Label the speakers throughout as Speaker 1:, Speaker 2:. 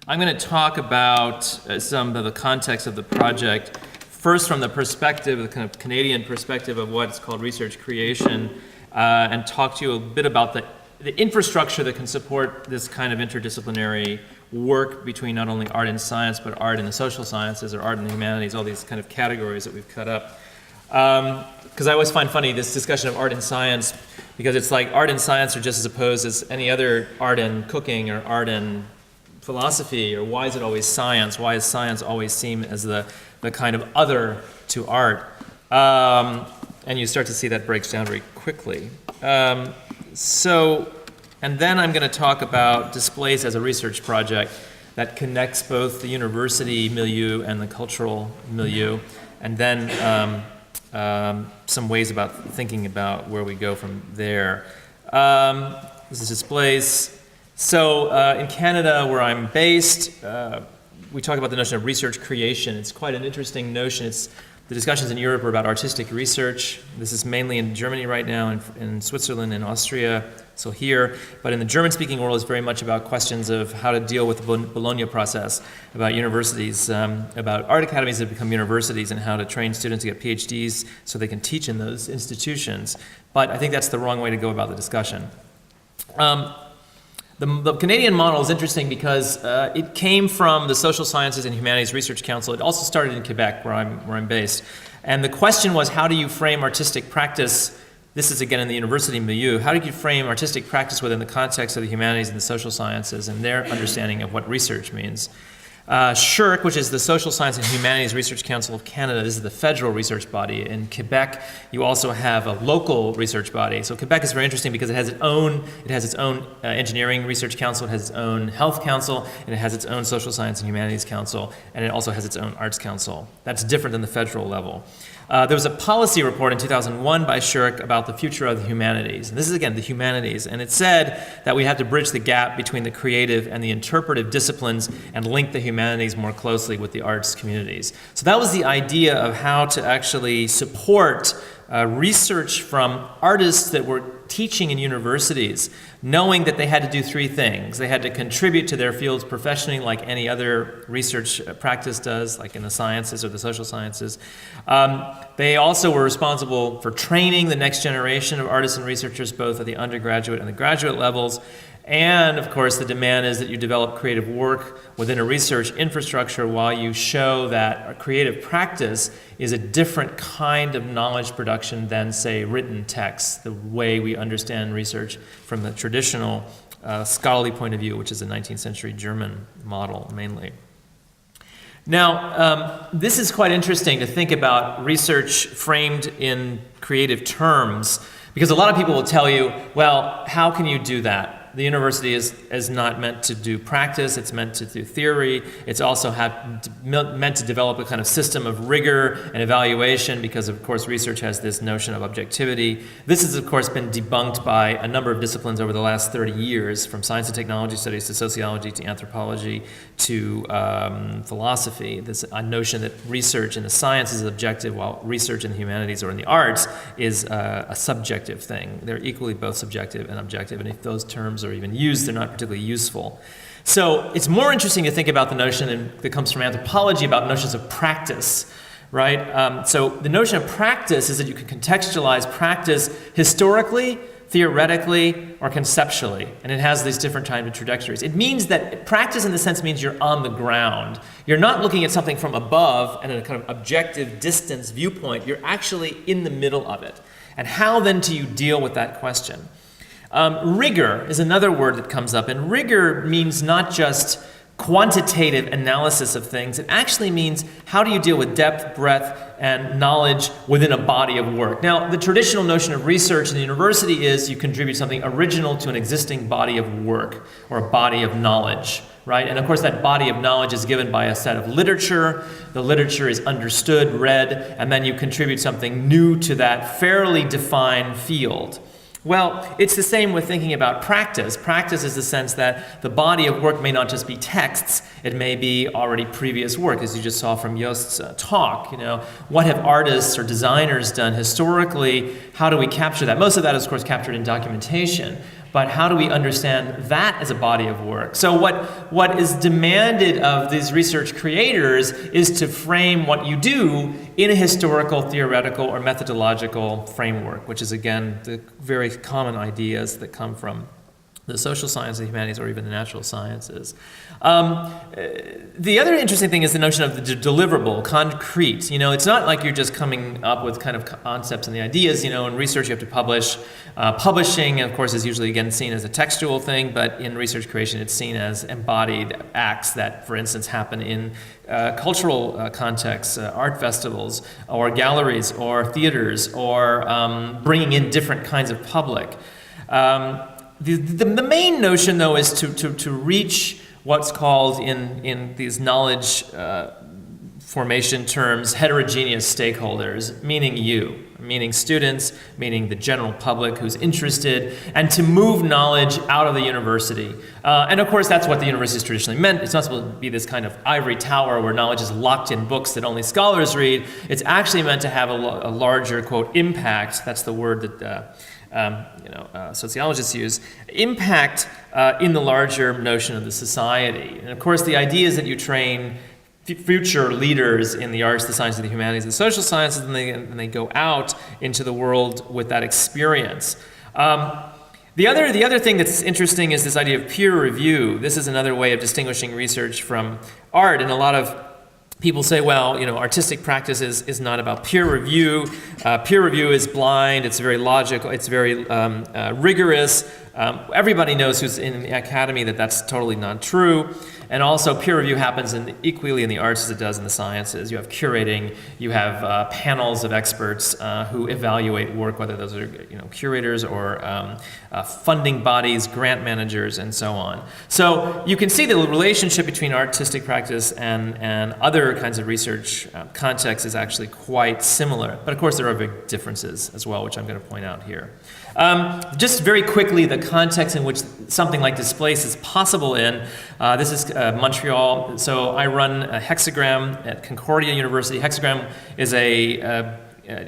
Speaker 1: I'm going to talk about some of the context of the project. First, from the perspective, the kind of Canadian perspective of what's called research creation, and talk to you a bit about the infrastructure that can support this kind of interdisciplinary work between not only art and science, but art and the social sciences, or art and the humanities, all these kind of categories that we've cut up. Because I always find funny this discussion of art and science, because it's like art and science are just as opposed as any other art and cooking or art and philosophy, or why is it always science? Why does science always seem as the kind of other to art? And you start to see that breaks down very quickly. And then I'm going to talk about displays as a research project that connects both the university milieu and the cultural milieu, and then some ways about thinking about where we go from there. This is displays. So in Canada, where I'm based, we talk about the notion of research creation. It's quite an interesting notion. The discussions in Europe are about artistic research. This is mainly in Germany right now, in Switzerland and Austria, so here. But in the German-speaking world, it's very much about questions of how to deal with the Bologna process, about universities, about art academies that become universities, and how to train students to get PhDs so they can teach in those institutions. But I think that's the wrong way to go about the discussion. The Canadian model is interesting because it came from the Social Sciences and Humanities Research Council. It also started in Quebec, where I'm based. And the question was, how do you frame artistic practice? This is again in the university milieu. How do you frame artistic practice within the context of the humanities and the social sciences and their understanding of what research means? SSHRC, which is the Social Science and Humanities Research Council of Canada, this is the federal research body. In Quebec, you also have a local research body. So Quebec is very interesting because it has its own engineering research council, it has its own health council, and it has its own social science and humanities council, and it also has its own arts council. That's different than the federal level. There was a policy report in 2001 by SSHRC about the future of the humanities. And this is, again, the humanities. And it said that we had to bridge the gap between the creative and the interpretive disciplines and link the humanities more closely with the arts communities. So that was the idea of how to actually support research from artists that were teaching in universities, knowing that they had to do three things. They had to contribute to their fields professionally, like any other research practice does, like in the sciences or the social sciences. They also were responsible for training the next generation of artists and researchers, both at the undergraduate and the graduate levels. And of course, the demand is that you develop creative work within a research infrastructure while you show that a creative practice is a different kind of knowledge production than, say, written text, the way we understand research from the traditional scholarly point of view, which is a 19th century German model mainly. Now, this is quite interesting to think about research framed in creative terms, because a lot of people will tell you, well, how can you do that? The university is not meant to do practice, it's meant to do theory. It's also meant to develop a kind of system of rigor and evaluation because, of course, research has this notion of objectivity. This has, of course, been debunked by a number of disciplines over the last 30 years, from science and technology studies to sociology to anthropology to philosophy. This notion that research in the sciences is objective while research in the humanities or in the arts is a subjective thing. They're equally both subjective and objective, and if those terms are even used, they're not particularly useful. So it's more interesting to think about the notion that comes from anthropology about notions of practice, right? So the notion of practice is that you can contextualize practice historically, theoretically, or conceptually, and it has these different kinds of trajectories. It means that practice in the sense means you're on the ground. You're not looking at something from above and in a kind of objective distance viewpoint. You're actually in the middle of it. And how then do you deal with that question? Rigor is another word that comes up, and rigor means not just quantitative analysis of things. It actually means how do you deal with depth, breadth, and knowledge within a body of work. Now, the traditional notion of research in the university is you contribute something original to an existing body of work or a body of knowledge, right? And of course, that body of knowledge is given by a set of literature. The literature is understood, read, and then you contribute something new to that fairly defined field. Well, it's the same with thinking about practice. Practice is the sense that the body of work may not just be texts, it may be already previous work, as you just saw from Jost's talk. You know, what have artists or designers done historically? How do we capture that? Most of that is, of course, captured in documentation. but how do we understand that as a body of work? So what is demanded of these research creators is to frame what you do in a historical, theoretical, or methodological framework, which is, again, the very common ideas that come from the social sciences, the humanities, or even the natural sciences. The other interesting thing is the notion of the deliverable, concrete. It's not like you're just coming up with kind of concepts and the ideas. In research you have to publish. Publishing, of course, is usually, again, seen as a textual thing, but in research creation it's seen as embodied acts that, for instance, happen in cultural contexts, art festivals, or galleries, or theaters, or bringing in different kinds of public. The main notion, though, is to reach what's called in these knowledge formation terms heterogeneous stakeholders, meaning students, meaning the general public who's interested, and to move knowledge out of the university. And of course, that's what the university has traditionally meant. It's not supposed to be this kind of ivory tower where knowledge is locked in books that only scholars read. It's actually meant to have a larger, quote, impact. That's the word that sociologists use, impact in the larger notion of the society. And of course, the idea is that you train future leaders in the arts, the sciences, the humanities, the social sciences, and they go out into the world with that experience. The other thing that's interesting is this idea of peer review. This is another way of distinguishing research from art, and a lot of people say, well, artistic practice is not about peer review. Peer review is blind, it's very logical, it's very rigorous. Everybody knows who's in the academy that that's totally not true. And also, peer review happens equally in the arts as it does in the sciences. You have curating, you have panels of experts who evaluate work, whether those are curators or funding bodies, grant managers, and so on. So you can see the relationship between artistic practice and other kinds of research contexts is actually quite similar. But of course, there are big differences as well, which I'm going to point out here. Just very quickly, the context in which something like Displace is possible in. This is Montreal. So I run a Hexagram at Concordia University. Hexagram is an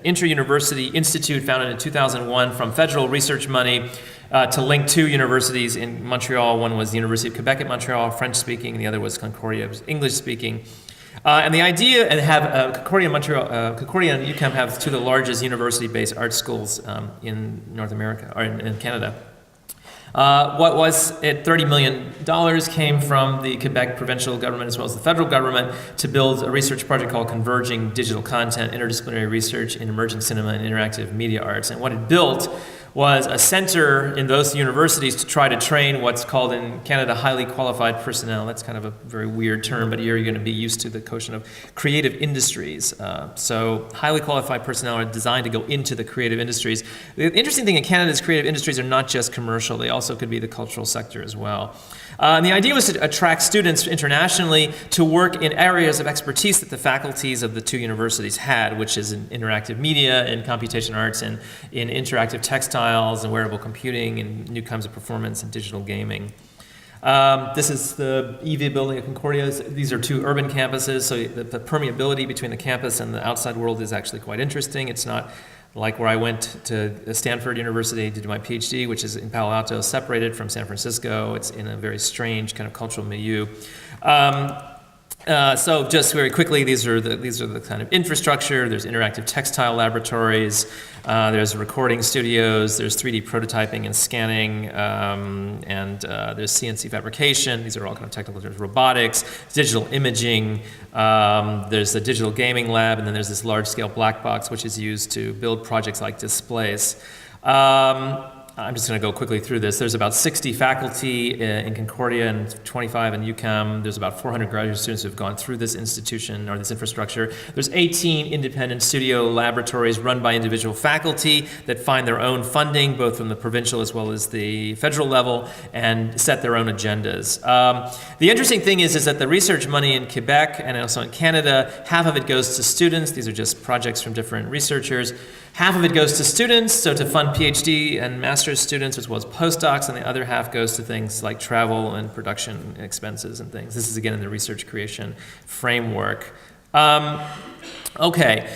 Speaker 1: inter-university institute founded in 2001 from federal research money to link two universities in Montreal. One was the University of Quebec at Montreal, French-speaking, and the other was Concordia, English-speaking. And the idea, and have Concordia and UQAM have two of the largest university-based art schools in North America, or in Canada. What was at $30 million came from the Quebec provincial government as well as the federal government to build a research project called Converging Digital Content, Interdisciplinary Research in Emerging Cinema and Interactive Media Arts. And what it built was a center in those universities to try to train what's called in Canada highly qualified personnel. That's kind of a very weird term, but here you're going to be used to the notion of creative industries. So highly qualified personnel are designed to go into the creative industries. The interesting thing in Canada is creative industries are not just commercial, they also could be the cultural sector as well. And the idea was to attract students internationally to work in areas of expertise that the faculties of the two universities had, which is in interactive media, in computation arts, and in interactive textiles, and wearable computing, and new kinds of performance, and digital gaming. This is the EV building at Concordia. These are two urban campuses, so the permeability between the campus and the outside world is actually quite interesting. It's not like where I went to Stanford University to do my PhD, which is in Palo Alto, separated from San Francisco. It's in a very strange kind of cultural milieu. So just very quickly, these are the kind of infrastructure. There's interactive textile laboratories. There's recording studios. There's 3D prototyping and scanning, and there's CNC fabrication. These are all kind of technical terms. Robotics, digital imaging. There's the digital gaming lab, and then there's this large-scale black box, which is used to build projects like Displace. I'm just going to go quickly through this. There's about 60 faculty in Concordia and 25 in UQAM. There's about 400 graduate students who have gone through this institution or this infrastructure. There's 18 independent studio laboratories run by individual faculty that find their own funding, both from the provincial as well as the federal level, and set their own agendas. The interesting thing is that the research money in Quebec and also in Canada, half of it goes to students. These are just projects from different researchers. Half of it goes to students, so to fund PhD and master's students as well as postdocs, and the other half goes to things like travel and production expenses and things. This is again in the research creation framework. Okay,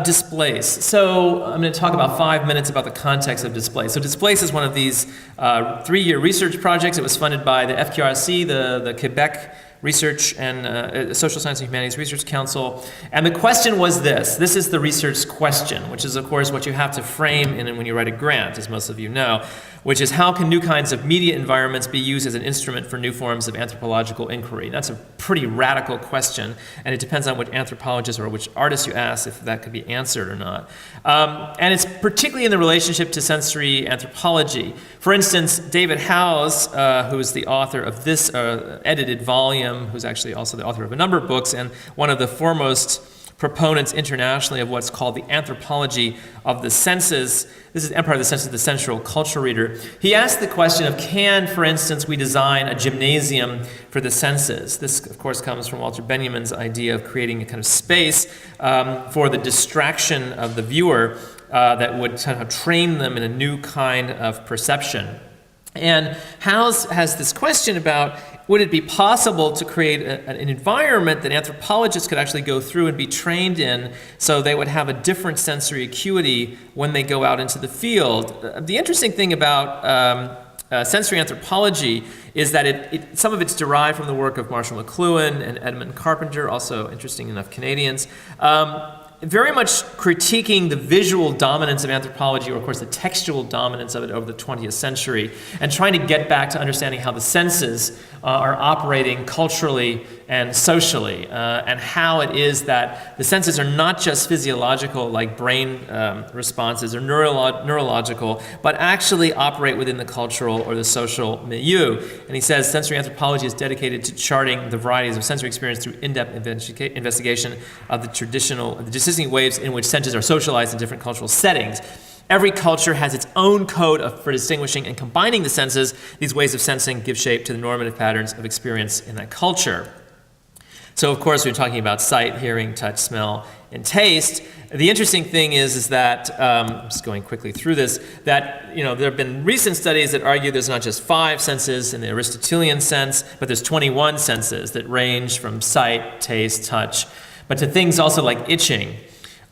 Speaker 1: displace. So I'm going to talk about 5 minutes about the context of displace. So displace is one of these 3-year research projects. It was funded by the FQRC, the Quebec Research and Social Science and Humanities Research Council. And the question was this. This is the research question, which is, of course, what you have to frame in when you write a grant, as most of you know, which is how can new kinds of media environments be used as an instrument for new forms of anthropological inquiry? That's a pretty radical question, and it depends on which anthropologist or which artist you ask if that could be answered or not. And it's particularly in the relationship to sensory anthropology. For instance, David Howes, who is the author of this edited volume, who's actually also the author of a number of books, and one of the foremost proponents internationally of what's called the anthropology of the senses. This is Empire of the Senses, the Central Culture Reader. He asked the question of, can, for instance, we design a gymnasium for the senses? This, of course, comes from Walter Benjamin's idea of creating a kind of space for the distraction of the viewer that would kind of train them in a new kind of perception. And Howes has this question about, would it be possible to create an environment that anthropologists could actually go through and be trained in so they would have a different sensory acuity when they go out into the field? The interesting thing about sensory anthropology is that some of it's derived from the work of Marshall McLuhan and Edmund Carpenter, also interesting enough Canadians. Very much critiquing the visual dominance of anthropology, or of course the textual dominance of it over the 20th century, and trying to get back to understanding how the senses are operating culturally and socially, and how it is that the senses are not just physiological, like brain responses, or neurological, but actually operate within the cultural or the social milieu. And he says sensory anthropology is dedicated to charting the varieties of sensory experience through in-depth investigation of the distinct ways in which senses are socialized in different cultural settings. Every culture has its own code for distinguishing and combining the senses. These ways of sensing give shape to the normative patterns of experience in that culture. So, of course, we're talking about sight, hearing, touch, smell, and taste. The interesting thing is that, I'm just going quickly through this, that there have been recent studies that argue there's not just 5 senses in the Aristotelian sense, but there's 21 senses that range from sight, taste, touch, but to things also like itching,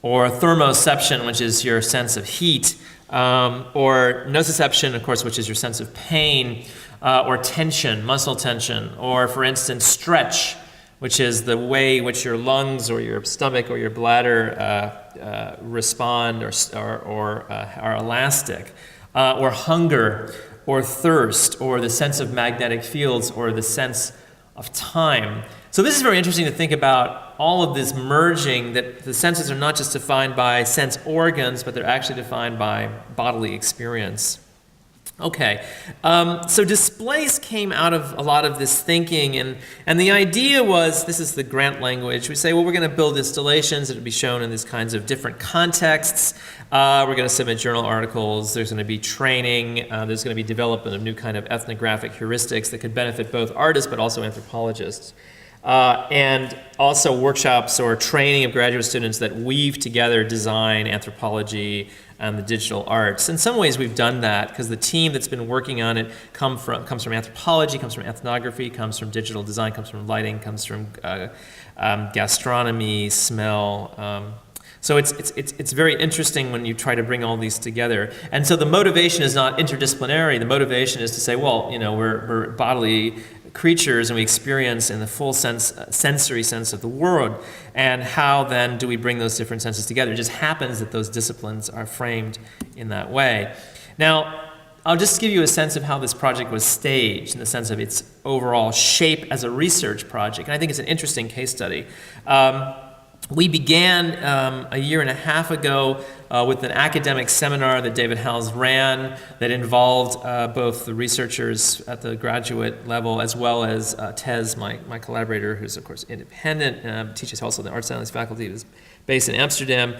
Speaker 1: or thermoception, which is your sense of heat, or nociception, of course, which is your sense of pain, or tension, muscle tension, or, for instance, stretch, which is the way in which your lungs or your stomach or your bladder respond or are elastic, or hunger, or thirst, or the sense of magnetic fields, or the sense of time. So this is very interesting to think about all of this merging, that the senses are not just defined by sense organs, but they're actually defined by bodily experience. Okay, so displace came out of a lot of this thinking, and the idea was, this is the grant language, we say, well, we're going to build installations that will be shown in these kinds of different contexts. We're going to submit journal articles, there's going to be training, there's going to be development of new kind of ethnographic heuristics that could benefit both artists but also anthropologists. And also workshops or training of graduate students that weave together design, anthropology, and the digital arts. In some ways we've done that because the team that's been working on it comes from anthropology, comes from ethnography, comes from digital design, comes from lighting, comes from gastronomy, smell. So it's very interesting when you try to bring all these together. And so the motivation is not interdisciplinary. The motivation is to say, well, we're bodily creatures and we experience in the full sensory sense of the world, and how then do we bring those different senses together? It just happens that those disciplines are framed in that way. Now, I'll just give you a sense of how this project was staged in the sense of its overall shape as a research project, and I think it's an interesting case study. We began a year and a half ago with an academic seminar that David Howes ran that involved both the researchers at the graduate level as well as Tez, my collaborator, who's of course independent, teaches also in the Art Science faculty, was based in Amsterdam,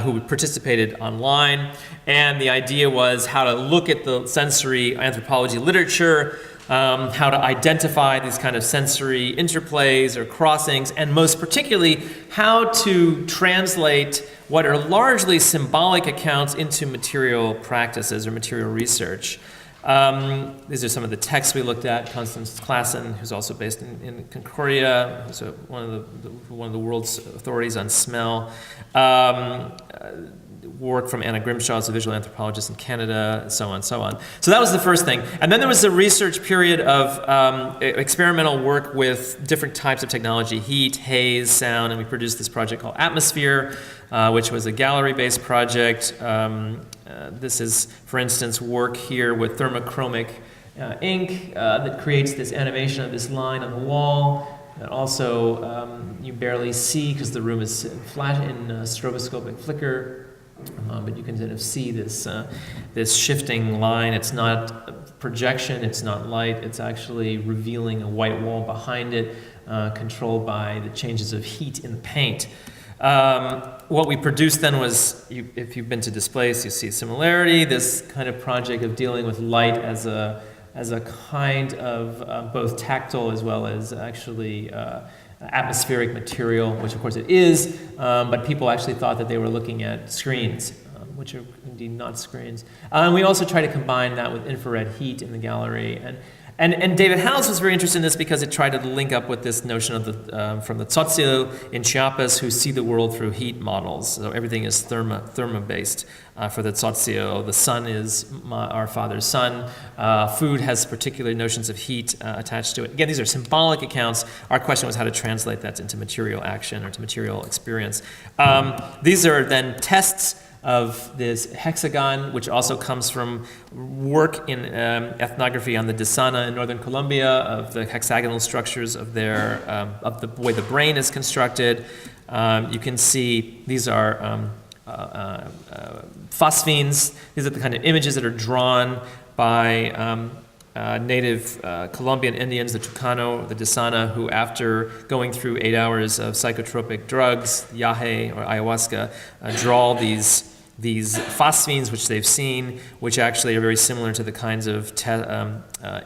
Speaker 1: who participated online. And the idea was how to look at the sensory anthropology literature, how to identify these kind of sensory interplays or crossings, and most particularly, how to translate what are largely symbolic accounts into material practices or material research. These are some of the texts we looked at. Constance Classen, who's also based in Concordia, who's one of the world's authorities on smell. Work from Anna Grimshaw, as a visual anthropologist in Canada, so on, so on. So that was the first thing. And then there was a research period of experimental work with different types of technology, heat, haze, sound, and we produced this project called Atmosphere, which was a gallery-based project. This is, for instance, work here with thermochromic ink that creates this animation of this line on the wall. And also, you barely see because the room is flat in stroboscopic flicker. But you can kind of see this this shifting line. It's not projection, it's not light, it's actually revealing a white wall behind it, controlled by the changes of heat in the paint. What we produced then was, if you've been to Displace, you see similarity, this kind of project of dealing with light as a kind of both tactile as well as actually atmospheric material, which of course it is, but people actually thought that they were looking at screens, which are indeed not screens. And we also try to combine that with infrared heat in the gallery. And David Howes was very interested in this because it tried to link up with this notion of the from the Tzotzil in Chiapas, who see the world through heat models. So everything is therma-based for the Tzotzil. The sun is our father's sun. Food has particular notions of heat attached to it. Again, these are symbolic accounts. Our question was how to translate that into material action or to material experience. These are then tests of this hexagon, which also comes from work in ethnography on the Desana in northern Colombia, of the hexagonal structures of their of the way the brain is constructed. You can see these are phosphenes. These are the kind of images that are drawn by native Colombian Indians, the Tucano, the Desana, who after going through 8 hours of psychotropic drugs, yahe or ayahuasca, draw these phosphenes which they've seen, which actually are very similar to the kinds of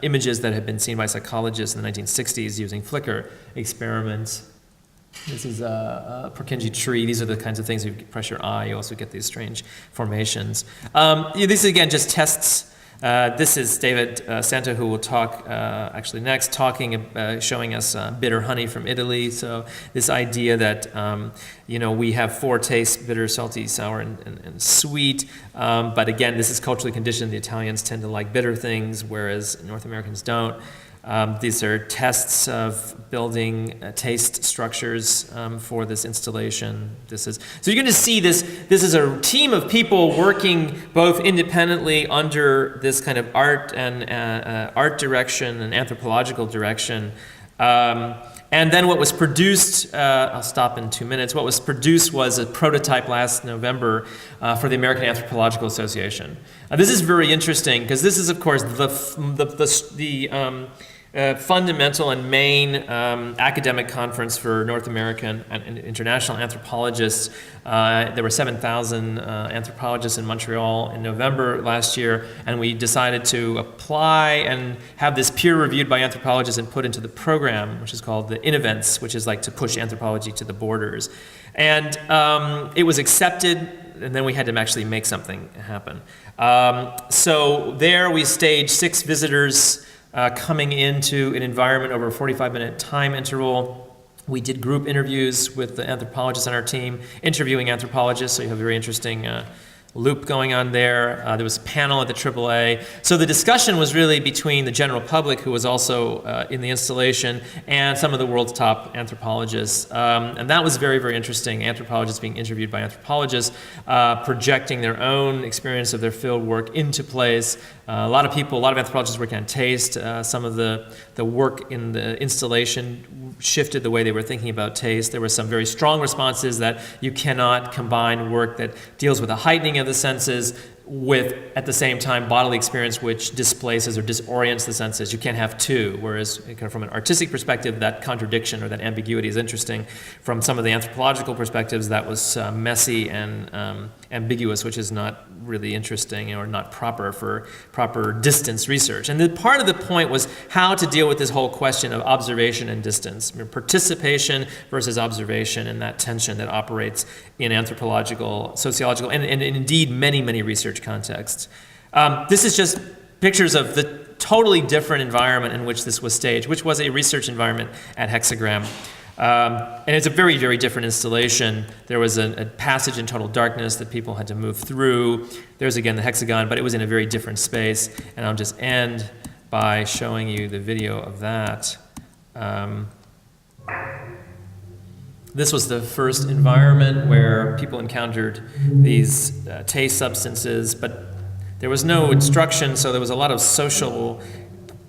Speaker 1: images that have been seen by psychologists in the 1960s using flicker experiments. This is a Purkinje tree. These are the kinds of things, if you press your eye, you also get these strange formations. These are, again, just tests. This is David Santa, who will talk actually next, showing us bitter honey from Italy. So this idea that we have 4 tastes: bitter, salty, sour, and sweet. But again, this is culturally conditioned. The Italians tend to like bitter things, whereas North Americans don't. These are tests of building taste structures for this installation. So you're going to see this. This is a team of people working both independently under this kind of art and art direction and anthropological direction. And then what was produced, I'll stop in 2 minutes. What was produced was a prototype last November for the American Anthropological Association. This is very interesting because this is, of course, the fundamental and main academic conference for North American and international anthropologists. There were 7,000 anthropologists in Montreal in November last year, and we decided to apply and have this peer-reviewed by anthropologists and put into the program, which is called the InEvents, which is like to push anthropology to the borders. And it was accepted, and then we had to actually make something happen. So there we staged 6 visitors coming into an environment over a 45-minute time interval. We did group interviews with the anthropologists on our team, interviewing anthropologists, so you have a very interesting loop going on there. There was a panel at the AAA. So the discussion was really between the general public, who was also in the installation, and some of the world's top anthropologists. And that was very, very interesting. Anthropologists being interviewed by anthropologists, projecting their own experience of their field work into place. A lot of anthropologists working on taste. Some of the work in the installation shifted the way they were thinking about taste. There were some very strong responses that you cannot combine work that deals with a heightening of the senses with, at the same time, bodily experience which displaces or disorients the senses. You can't have two, whereas kind of from an artistic perspective, that contradiction or that ambiguity is interesting. From some of the anthropological perspectives, that was messy and ambiguous, which is not really interesting or not proper for proper distance research. And part of the point was how to deal with this whole question of observation and distance, participation versus observation, and that tension that operates in anthropological, sociological, and indeed many, many research contexts. This is just pictures of the totally different environment in which this was staged, which was a research environment at Hexagram. And it's a very, very different installation. There was a passage in total darkness that people had to move through. There's again the hexagon, but it was in a very different space. And I'll just end by showing you the video of that. This was the first environment where people encountered these taste substances, but there was no instruction, so there was a lot of social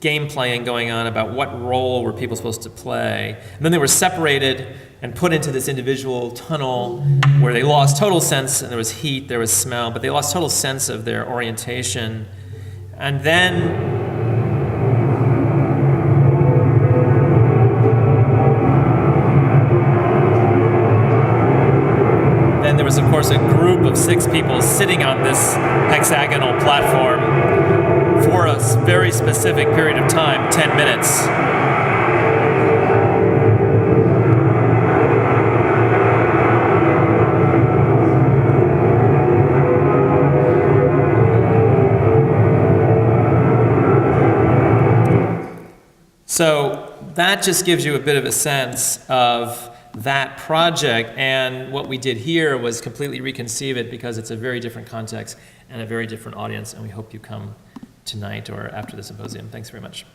Speaker 1: game playing going on about what role were people supposed to play. And then they were separated and put into this individual tunnel where they lost total sense, and there was heat, there was smell, but they lost total sense of their orientation. And then there was, of course, a group of 6 people sitting on this hexagonal platform for a very specific period of time, 10 minutes. So that just gives you a bit of a sense of that project, and what we did here was completely reconceive it because it's a very different context and a very different audience, and we hope you come tonight or after the symposium. Thanks very much.